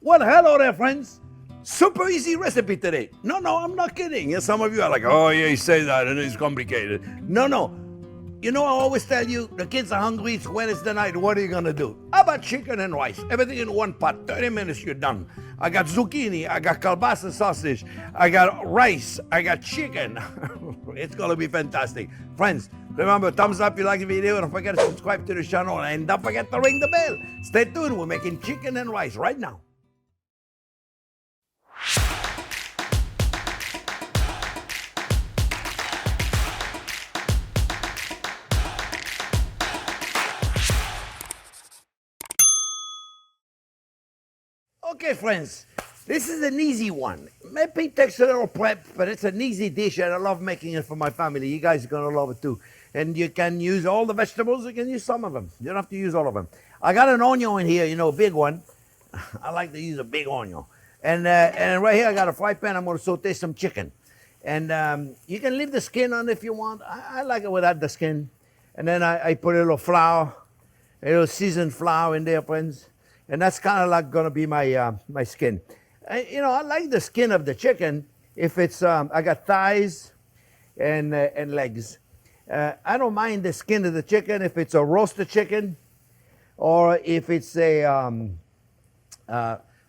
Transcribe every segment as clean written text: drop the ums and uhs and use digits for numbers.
Well, hello there, friends. Super easy recipe today. No, I'm not kidding. Yeah, some of you are like, oh, yeah, you say that and it's complicated. No. You know, I always tell you, the kids are hungry, it's Wednesday night, what are you gonna do? How about chicken and rice? Everything in one pot, 30 minutes, you're done. I got zucchini, I got kielbasa sausage, I got rice, I got chicken. It's gonna be fantastic. Friends, remember, thumbs up if you like the video, and don't forget to subscribe to the channel, and don't forget to ring the bell. Stay tuned, we're making chicken and rice right now. Okay, friends, this is an easy one. Maybe it takes a little prep, but it's an easy dish, and I love making it for my family. You guys are going to love it too. And you can use all the vegetables, you can use some of them. You don't have to use all of them. I got an onion in here, you know, a big one. I like to use a big onion. And right here, I got a fry pan. I'm going to saute some chicken. And you can leave the skin on if you want. I like it without the skin. And then I put a little flour, a little seasoned flour in there, friends. And that's kind of like going to be my my skin. You know, I like the skin of the chicken if it's, I got thighs and legs. I don't mind the skin of the chicken if it's a roasted chicken or if it's a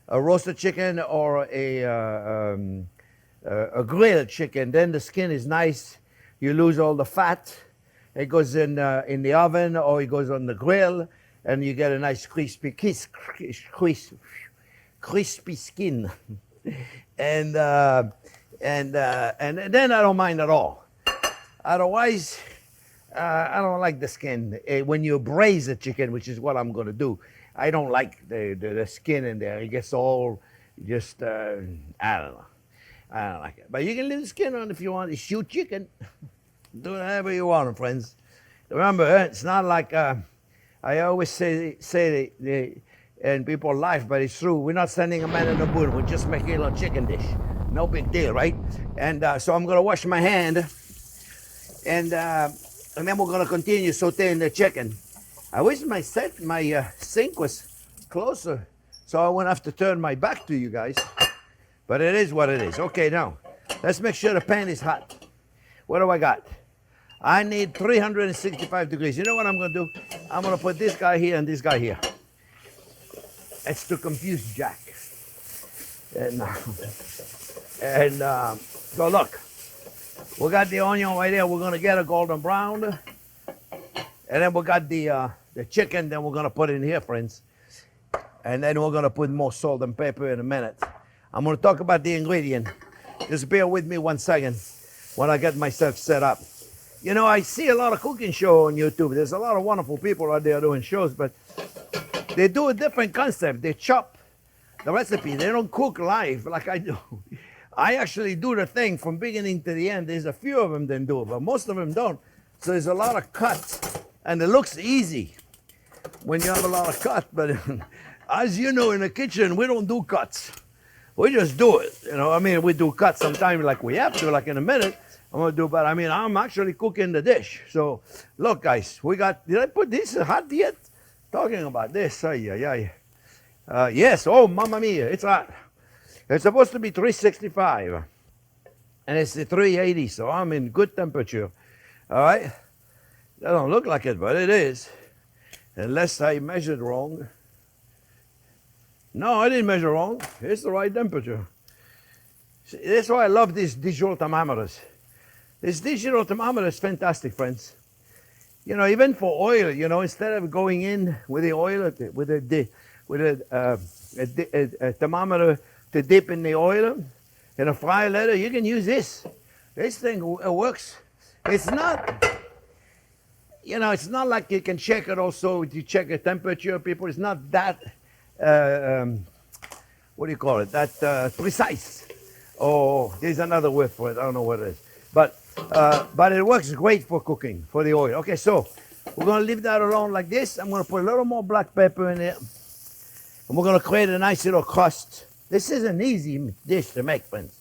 roasted chicken or a grilled chicken. Then the skin is nice. You lose all the fat. It goes in the oven or it goes on the grill. And you get a nice crispy skin, and then I don't mind at all. Otherwise, I don't like the skin. When you braise the chicken, which is what I'm going to do, I don't like the skin in there. It gets all just I don't know. I don't like it. But you can leave the skin on if you want. It's your chicken. Do whatever you want, friends. Remember, it's not like. I always say and people laugh, but it's true. We're not sending a man in the moon. We're just making a little chicken dish. No big deal, right? And so I'm going to wash my hand, and then we're going to continue sauteing the chicken. I wish my sink was closer, so I wouldn't have to turn my back to you guys. But it is what it is. Okay, now let's make sure the pan is hot. What do I got? I need 365 degrees. You know what I'm going to do? I'm going to put this guy here and this guy here. It's to confuse Jack. And so look, we got the onion right there. We're going to get a golden brown. And then we got the chicken that we're going to put in here, friends. And then we're going to put more salt and pepper in a minute. I'm going to talk about the ingredient. Just bear with me 1 second when I get myself set up. You know, I see a lot of cooking shows on YouTube. There's a lot of wonderful people out there doing shows, but they do a different concept. They chop the recipe. They don't cook live like I do. I actually do the thing from beginning to the end. There's a few of them that do it, but most of them don't. So there's a lot of cuts, and it looks easy when you have a lot of cuts. But as you know, in the kitchen, we don't do cuts. We just do it. You know, I mean, we do cuts sometimes like we have to, like in a minute. I'm going to do, but I mean, I'm actually cooking the dish. So, look, guys, we got, did I put this hot yet? Talking about this, yes, oh, mamma mia, it's hot. It's supposed to be 365, and it's 380, so I'm in good temperature. All right? That don't look like it, but it is, unless I measured wrong. No, I didn't measure wrong. It's the right temperature. See, that's why I love these digital thermometers. This digital thermometer is fantastic, friends. You know, even for oil, you know, instead of going in with the oil, with a thermometer to dip in the oil in a fryer later, you can use this. This thing works. It's not, you know, it's not like you can check it also to check the temperature, people. It's not that, what do you call it, that precise. Oh, there's another word for it. I don't know what it is. But it works great for cooking, for the oil. Okay, so we're going to leave that alone like this. I'm going to put a little more black pepper in it. And we're going to create a nice little crust. This is an easy dish to make, friends.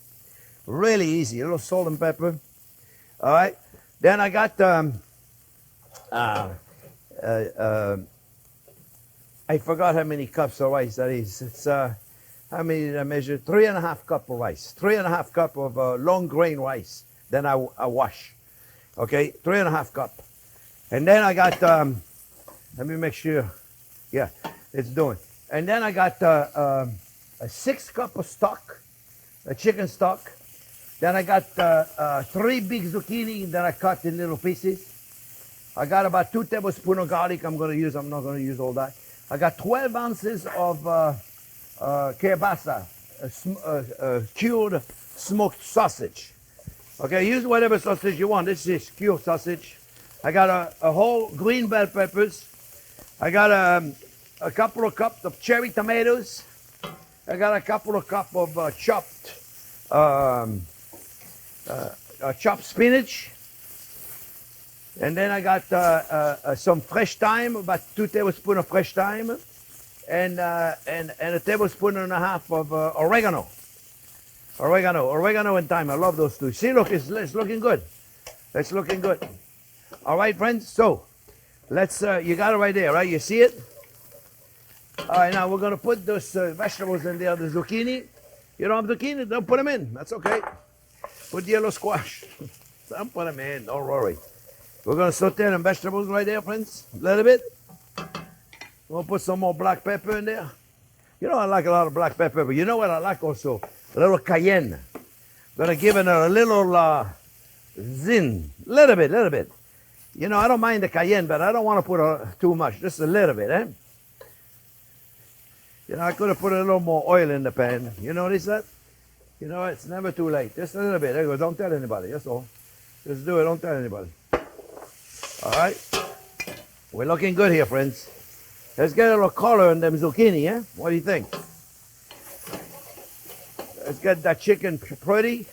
Really easy. A little salt and pepper. All right. Then I got I forgot how many cups of rice that is. It's how many did I measure? 3.5 cup of rice. 3.5 cup of long grain rice. Then I wash. Okay, 3.5 cup. And then I got, let me make sure. Yeah, it's doing. And then I got a 6 cup of stock, a chicken stock. Then I got 3 big zucchini that I cut in little pieces. I got about 2 tablespoons of garlic I'm going to use. I'm not going to use all that. I got 12 ounces of kielbasa, cured smoked sausage. Okay, use whatever sausage you want. This is cured sausage. I got a whole green bell peppers. I got a couple of cups of cherry tomatoes. I got a couple of cups of chopped spinach. And then I got some fresh thyme, about 2 tablespoons of fresh thyme, and a tablespoon and a half of oregano. Oregano and thyme. I love those two. See, look, it's looking good. It's looking good. All right, friends. So let's. You got it right there, right? You see it? All right. Now we're gonna put those vegetables in there. The zucchini. You don't have zucchini? Don't put them in. That's okay. Put yellow squash. Don't put them in. Don't worry. We're going to saute them vegetables right there, friends. A little bit. We'll put some more black pepper in there. You know I like a lot of black pepper, but you know what I like also? A little cayenne. Going to give it a little zin. Little bit. You know, I don't mind the cayenne, but I don't want to put too much. Just a little bit, eh? You know, I could have put a little more oil in the pan. You notice that? You know, it's never too late. Just a little bit. There you go. Don't tell anybody. That's all. Just do it. Don't tell anybody. All right, we're looking good here, friends. Let's get a little color in them zucchini, eh? What do you think? Let's get that chicken pretty.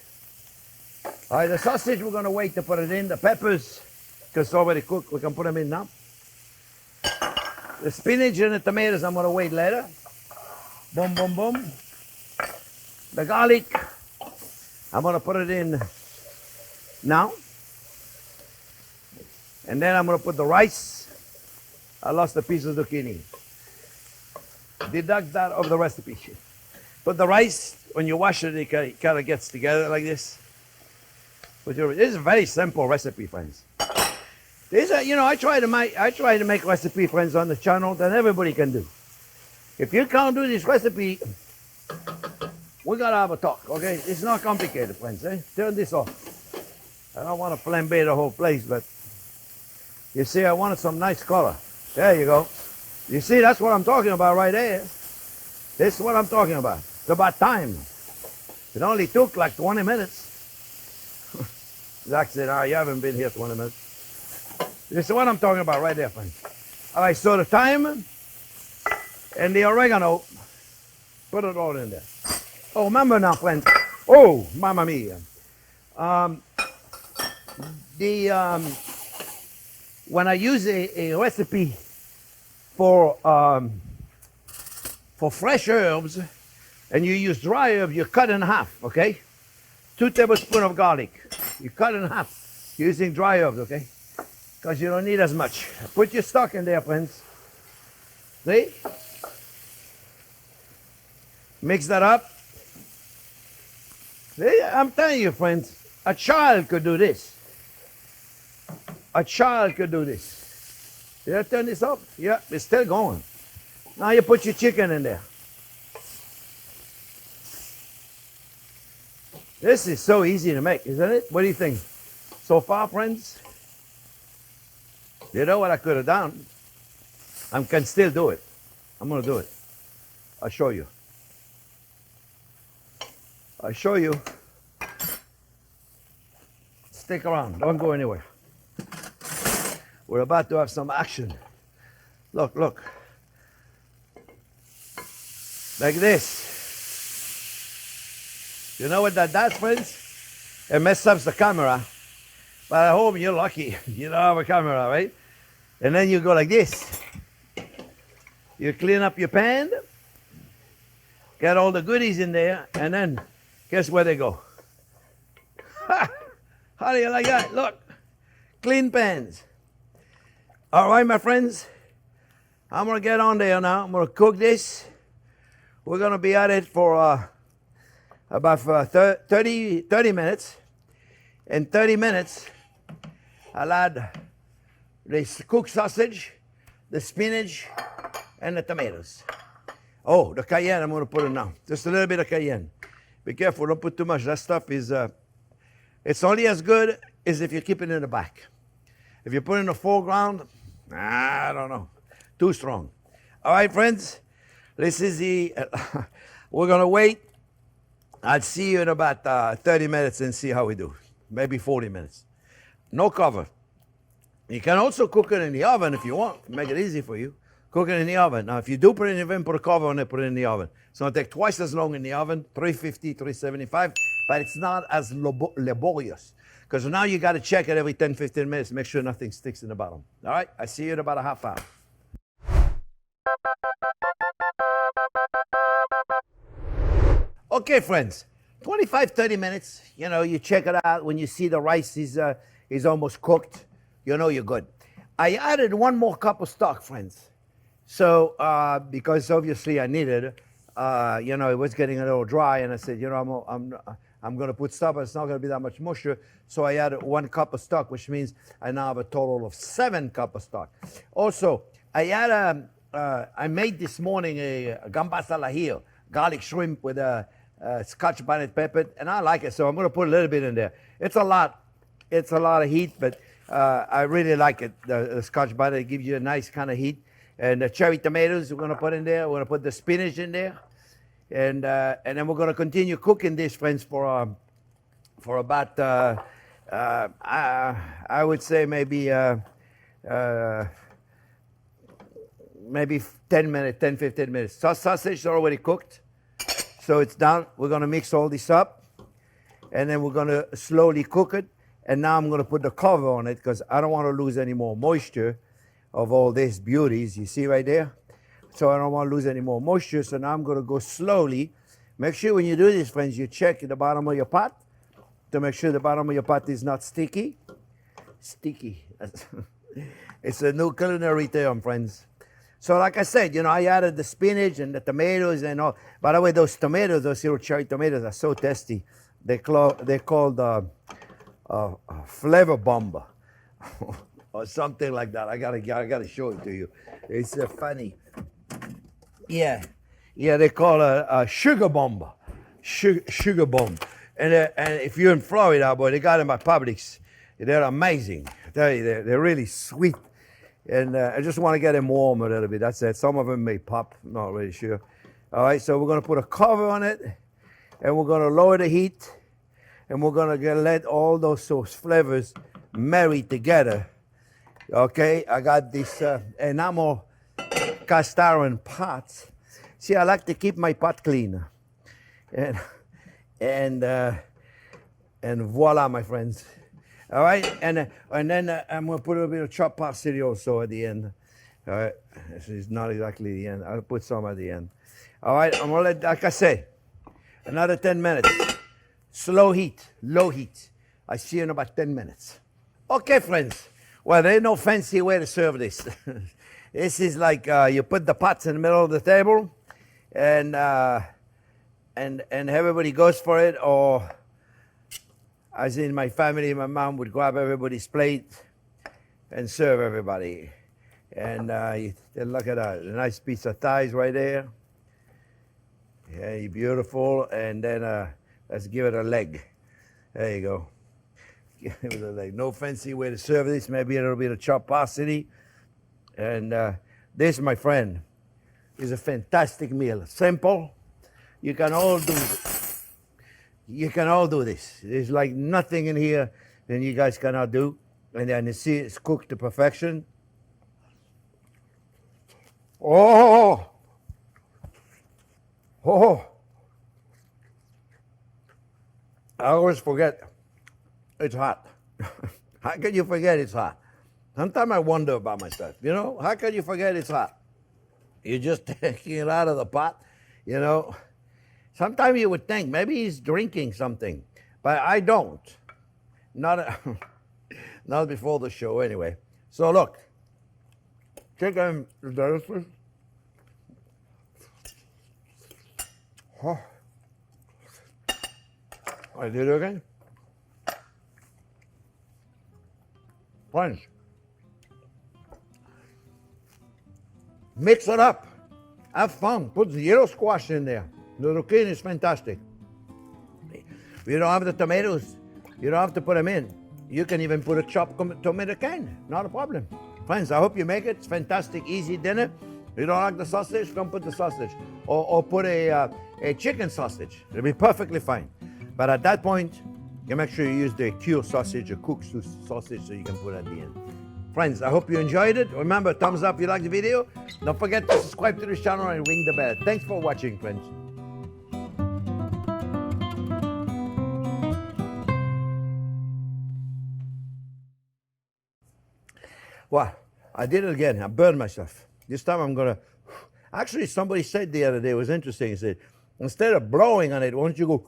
All right, the sausage, we're going to wait to put it in. The peppers, because it's already cooked, we can put them in now. The spinach and the tomatoes, I'm going to wait later. Boom, boom, boom. The garlic, I'm going to put it in now. And then I'm going to put the rice. I lost a piece of zucchini. Deduct that of the recipe. Put the rice, when you wash it, it kind of gets together like this. This is a very simple recipe, friends. You know, I try to make recipe, friends, on the channel that everybody can do. If you can't do this recipe, we got to have a talk, okay? It's not complicated, friends, eh? Turn this off. I don't want to flambe the whole place, but you see, I wanted some nice color. There you go. You see, that's what I'm talking about right there. This is what I'm talking about. It's about time. It only took like 20 minutes. Zach said, you haven't been here 20 minutes. This is what I'm talking about right there, friends. All right, so the thyme and the oregano, put it all in there. Oh, remember now, friends. Oh, mamma mia. When I use a recipe for fresh herbs, and you use dry herbs, you cut in half, okay? 2 tablespoons of garlic, you cut in half using dry herbs, okay? Because you don't need as much. Put your stock in there, friends. See? Mix that up. See, I'm telling you, friends, a child could do this. A child could do this. Did I turn this up? Yeah, it's still going. Now you put your chicken in there. This is so easy to make, isn't it? What do you think? So far, friends? You know what I could have done? I can still do it. I'm going to do it. I'll show you. I'll show you. Stick around. Don't go anywhere. We're about to have some action. Look, look. Like this. You know what that does, friends? It messes up the camera. But at home, you're lucky. You don't have a camera, right? And then you go like this. You clean up your pan. Get all the goodies in there. And then, guess where they go? How do you like that? Look. Clean pans. All right, my friends. I'm going to get on there now. I'm going to cook this We're going to be at it for about 30 minutes. In 30 minutes, I'll add the cooked sausage, the spinach, and the tomatoes. Oh, the cayenne I'm going to put in now. Just a little bit of cayenne. Be careful, don't put too much. That stuff is, it's only as good as if you keep it in the back. If you put it in the foreground, I don't know. Too strong. All right, friends. This is the, we're going to wait. I'll see you in about 30 minutes and see how we do. Maybe 40 minutes. No cover. You can also cook it in the oven if you want. Make it easy for you. Cook it in the oven. Now, if you do put it in the oven, put a cover on it, put it in the oven. It's going to take twice as long in the oven, 350, 375, but it's not as laborious. Because now you got to check it every 10, 15 minutes, make sure nothing sticks in the bottom. All right? I see you in about a half hour. Okay, friends. 25, 30 minutes. You know, you check it out. When you see the rice is almost cooked, you know you're good. I added one more cup of stock, friends. So, because obviously I needed it, you know, it was getting a little dry, and I said, you know, I'm going to put stuff, but it's not going to be that much moisture. So I added 1 cup of stock, which means I now have a total of 7 cups of stock. Also, I made this morning a gambas al ajillo, garlic shrimp with a Scotch bonnet pepper, and I like it, so I'm going to put a little bit in there. It's a lot of heat, but I really like it. The Scotch bonnet gives you a nice kind of heat. And the cherry tomatoes we're going to put in there. We're going to put the spinach in there. And then we're going to continue cooking this, friends, for about, I would say maybe 10 minutes, 10, 15 minutes. Sausage is already cooked, so it's done. We're going to mix all this up, and then we're going to slowly cook it. And now I'm going to put the cover on it because I don't want to lose any more moisture of all these beauties, you see right there? So I don't want to lose any more moisture, so now I'm going to go slowly. Make sure when you do this, friends, you check the bottom of your pot to make sure the bottom of your pot is not sticky. Sticky. It's a new culinary term, friends. So like I said, you know, I added the spinach and the tomatoes and all. By the way, those tomatoes, those little cherry tomatoes are so tasty. They're called flavor bomber. Or something like that. I gotta show it to you. It's funny. Yeah, they call it a sugar bomb. Sugar bomb. And if you're in Florida, boy, they got them at Publix. They're amazing. I tell you, they're really sweet. And I just want to get them warm a little bit. That's it. Some of them may pop. Not really sure. All right, so we're gonna put a cover on it, and we're gonna lower the heat, and we're gonna let all those flavors marry together. Okay, I got this enamel cast iron pots. See, I like to keep my pot clean. And voila, my friends. All right, and then I'm gonna put a little bit of chopped parsley also at the end. All right, this is not exactly the end. I'll put some at the end. All right, I'm gonna let, like I say, another 10 minutes. Slow heat, low heat. I see you in about 10 minutes. Okay, friends. Well, there's no fancy way to serve this. This is like you put the pots in the middle of the table, and everybody goes for it. Or, as in my family, my mom would grab everybody's plate and serve everybody. And look at that, a nice piece of thighs right there. Yeah, beautiful. And then let's give it a leg. There you go. Like no fancy way to serve this. Maybe a little bit of chopped parsley. And this, my friend, is a fantastic meal. Simple. You can all do this. There's like nothing in here that you guys cannot do. And then you see it's cooked to perfection. Oh! I always forget. It's hot. How can you forget it's hot? Sometimes I wonder about myself, you know? How can you forget it's hot? You're just taking it out of the pot, you know? Sometimes you would think maybe he's drinking something, but I don't. Not before the show anyway. So look, chicken is delicious. Oh. I did it again. Friends, mix it up. Have fun. Put the yellow squash in there. The zucchini is fantastic. If you don't have the tomatoes, you don't have to put them in. You can even put a chopped tomato can. Not a problem. Friends, I hope you make it. It's fantastic, easy dinner. If you don't like the sausage, don't put the sausage. Or put a chicken sausage. It'll be perfectly fine. But at that point, you make sure you use the cured sausage or cooked sausage so you can put it at the end. Friends, I hope you enjoyed it. Remember, thumbs up if you like the video. Don't forget to subscribe to this channel and ring the bell. Thanks for watching, friends. Well, I did it again. I burned myself. This time I'm going to... Actually, somebody said the other day, it was interesting. He said, instead of blowing on it, why don't you go...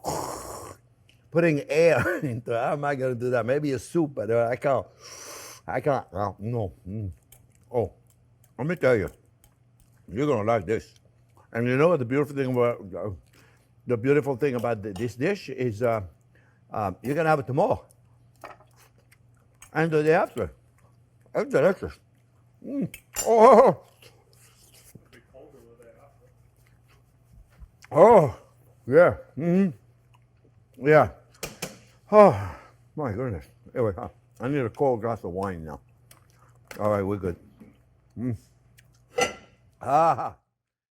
putting air into it? How am I going to do that? Maybe a soup, but I can't. No. Oh, let me tell you. You're going to like this. And you know what the beautiful thing about this dish is you're going to have it tomorrow. And the day after. It's delicious. Oh. Oh, yeah. Yeah. Oh, my goodness. Anyway, I need a cold glass of wine now. All right, we're good. Ah.